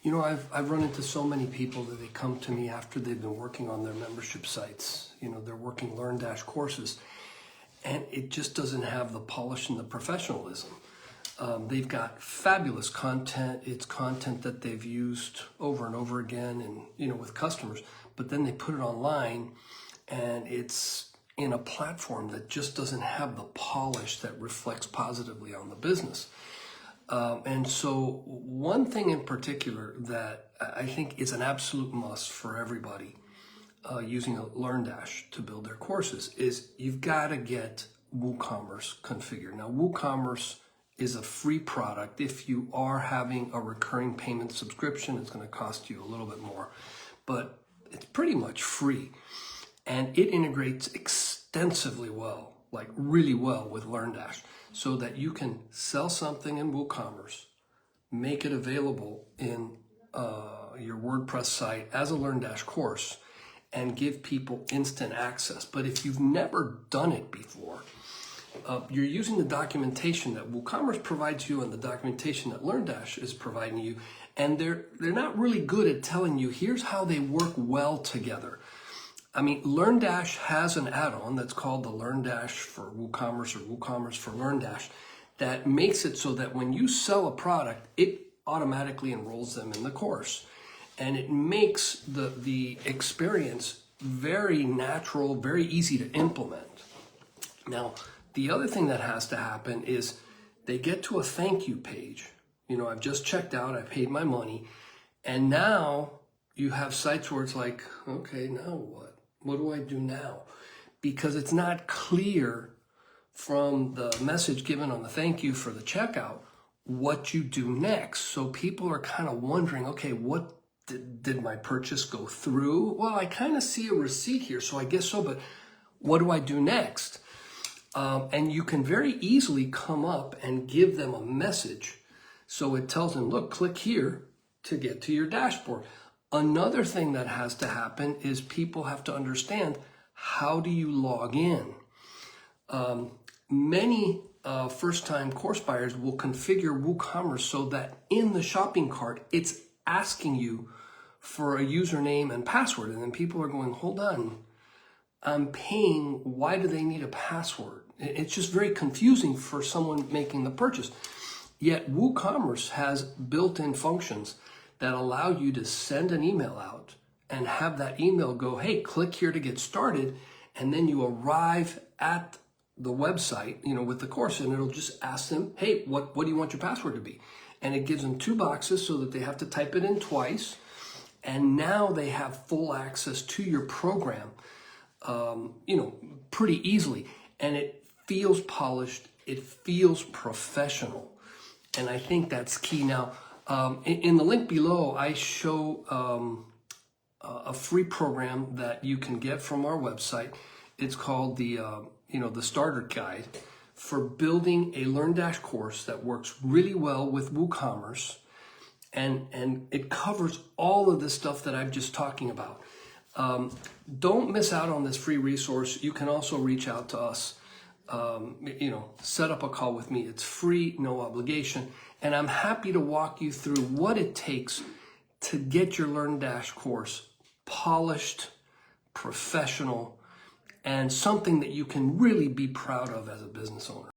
I've run into so many people that they come to me after they've been working on their membership sites. They're working LearnDash courses, and it just doesn't have the polish and the professionalism. They've got fabulous content. It's content that they've used over and over again and, with customers, but then they put it online and it's in a platform that just doesn't have the polish that reflects positively on the business. And so one thing in particular that I think is an absolute must for everybody using a LearnDash to build their courses is you've got to get WooCommerce configured. Now, WooCommerce is a free product. If you are having a recurring payment subscription, it's going to cost you a little bit more, but it's pretty much free. And it integrates extensively well, like really well with LearnDash, so that you can sell something in WooCommerce, make it available in your WordPress site as a LearnDash course, and give people instant access. But if you've never done it before, you're using the documentation that WooCommerce provides you and the documentation that LearnDash is providing you, and they're not really good at telling you, here's how they work well together. I mean, LearnDash has an add-on that's called the LearnDash for WooCommerce or WooCommerce for LearnDash that makes it so that when you sell a product, it automatically enrolls them in the course. And it makes the experience very natural, very easy to implement. Now, the other thing that has to happen is they get to a thank you page. I've just checked out, I paid my money, and now you have sites where it's like, okay, now what? What do I do now? Because it's not clear from the message given on the thank you for the checkout what you do next. So people are kind of wondering, okay, what did my purchase go through? Well, I kind of see a receipt here, so I guess so, but what do I do next? And you can very easily come up and give them a message. So it tells them, look, click here to get to your dashboard. Another thing that has to happen is people have to understand, how do you log in? Many first-time course buyers will configure WooCommerce so that in the shopping cart, it's asking you for a username and password. And then people are going, hold on, I'm paying, why do they need a password? It's just very confusing for someone making the purchase. Yet WooCommerce has built-in functions that allow you to send an email out and have that email go, hey, click here to get started. And then you arrive at the website, with the course, and it'll just ask them, hey, what do you want your password to be? And it gives them 2 boxes so that they have to type it in twice. And now they have full access to your program, pretty easily. And it feels polished. It feels professional. And I think that's key. Now, in the link below, I show a free program that you can get from our website. It's called the starter guide for building a LearnDash course that works really well with WooCommerce, and it covers all of the stuff that I'm just talking about. Don't miss out on this free resource. You can also reach out to us. Set up a call with me. It's free, no obligation. And I'm happy to walk you through what it takes to get your LearnDash course polished, professional, and something that you can really be proud of as a business owner.